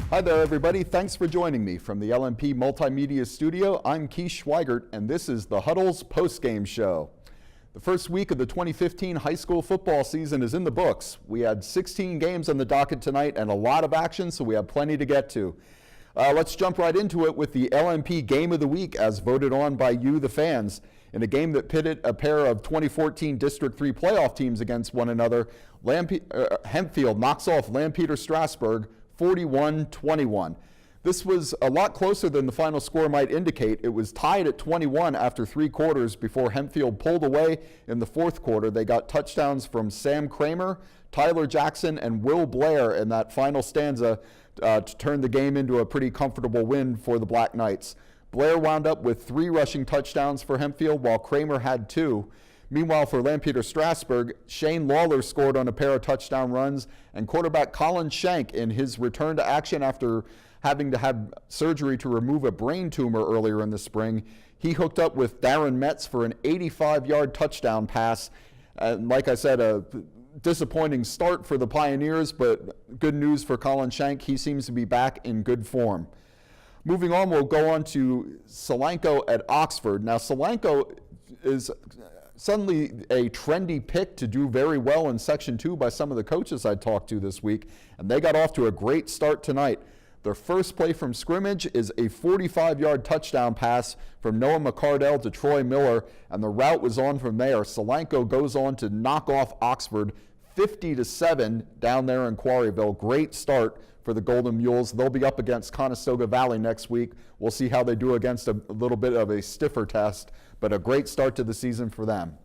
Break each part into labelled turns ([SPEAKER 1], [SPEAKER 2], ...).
[SPEAKER 1] Hi there, everybody. Thanks for joining me from the LMP Multimedia Studio. I'm Keith Schweigert, and this is the Huddle's postgame show. The first week of the 2015 high school football season is in the books. We had 16 games on the docket tonight and a lot of action, so we have plenty to get to. Let's jump right into it with the LMP Game of the Week as voted on by you, the fans. In a game that pitted a pair of 2014 District 3 playoff teams against one another, Hempfield knocks off Lampeter Strasburg 41-21. This was a lot closer than the final score might indicate. It was tied at 21 after 3 quarters before Hempfield pulled away in the 4th quarter. They got touchdowns from Sam Kramer, Tyler Jackson, and Will Blair in that final stanza to turn the game into a pretty comfortable win for the Black Knights. Blair wound up with 3 rushing touchdowns for Hempfield, while Kramer had 2. Meanwhile, for Lampeter Strasburg, Shane Lawler scored on a pair of touchdown runs, and quarterback Colin Shank, in his return to action after having to have surgery to remove a brain tumor earlier in the spring, he hooked up with Darren Metz for an 85-yard touchdown pass. Like I said, a disappointing start for the Pioneers, but good news for Colin Shank. He seems to be back in good form. Moving on, we'll go on to Solanco at Oxford. Now, Solanco is suddenly a trendy pick to do very well in Section 2 by some of the coaches I talked to this week, and they got off to a great start tonight. Their first play from scrimmage is a 45-yard touchdown pass from Noah McCardell to Troy Miller, and the route was on from there. Solanco goes on to knock off Oxford 50-7 down there in Quarryville. Great start for the Golden Mules. They'll be up against Conestoga Valley next week. We'll see how they do against a little bit of a stiffer test, but a great start to the season for them.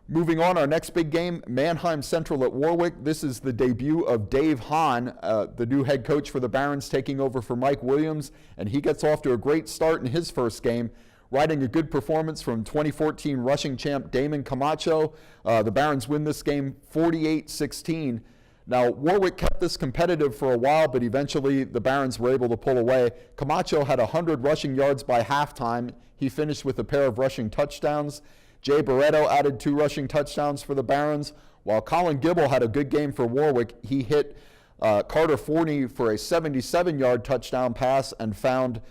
[SPEAKER 1] Moving on, our next big game, Mannheim Central at Warwick. This is the debut of Dave Hahn, the new head coach for the Barons, taking over for Mike Williams, and he gets off to a great start in his first game, riding a good performance from 2014 rushing champ Damon Camacho. The Barons win this game 48-16. Now, Warwick kept this competitive for a while, but eventually the Barons were able to pull away. Camacho had 100 rushing yards by halftime. He finished with a pair of rushing touchdowns. Jay Barretto added 2 rushing touchdowns for the Barons, while Colin Gibble had a good game for Warwick. He hit Carter Forney for a 77-yard touchdown pass and found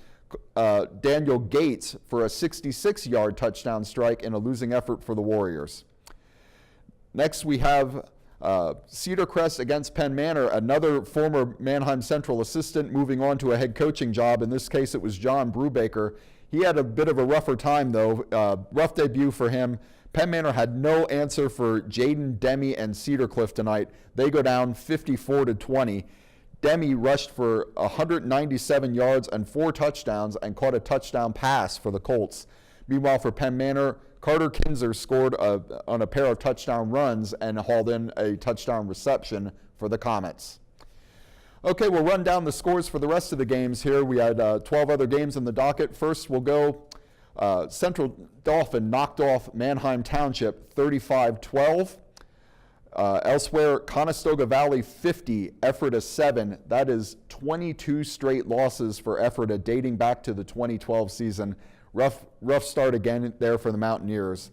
[SPEAKER 1] Daniel Gates for a 66-yard touchdown strike in a losing effort for the Warriors. Next, we have Cedar Crest against Penn Manor, another former Mannheim Central assistant moving on to a head coaching job. In this case, it was John Brubaker. He had a bit of a rougher time, though. Rough debut for him. Penn Manor had no answer for Jaden Demi and Cedar Cliff tonight. They go down 54-20. Demi rushed for 197 yards and 4 touchdowns and caught a touchdown pass for the Colts. Meanwhile, for Penn Manor, Carter Kinzer scored on a pair of touchdown runs and hauled in a touchdown reception for the Comets. Okay, we'll run down the scores for the rest of the games here. We had 12 other games in the docket. First, we'll go Central Dauphin knocked off Mannheim Township 35-12. Elsewhere, Conestoga Valley 50, Ephrata 7. That is 22 straight losses for Ephrata dating back to the 2012 season. Rough start again there for the Mountaineers.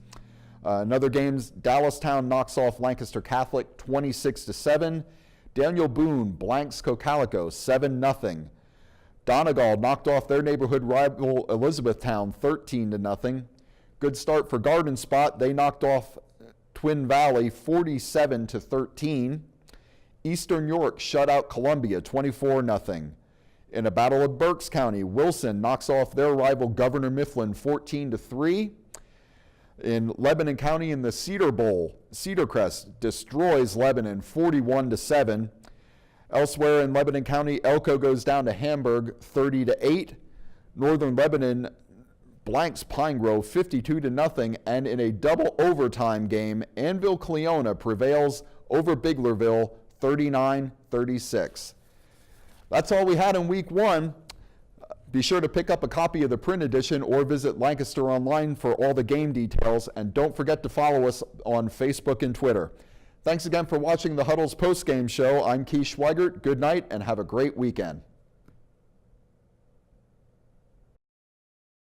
[SPEAKER 1] Another games, Dallastown knocks off Lancaster Catholic 26-7. Daniel Boone blanks Cocalico 7-0. Donegal knocked off their neighborhood rival Elizabethtown 13-0. Good start for Garden Spot. They knocked off Twin Valley 47-13. Eastern York shut out Columbia 24-0. In a battle of Berks County, Wilson knocks off their rival Governor Mifflin 14-3. In Lebanon County in the Cedar Bowl, Cedar Crest destroys Lebanon 41-7. Elsewhere in Lebanon County, Elko goes down to Hamburg 30-8. Northern Lebanon blanks Pine Grove 52-0. And in a double overtime game, Anvil Cleona prevails over Biglerville 39-36. That's all we had in week 1. Be sure to pick up a copy of the print edition or visit Lancaster Online for all the game details, and don't forget to follow us on Facebook and Twitter. Thanks again for watching the Huddle's postgame show. I'm Keith Schweigert. Good night and have a great weekend.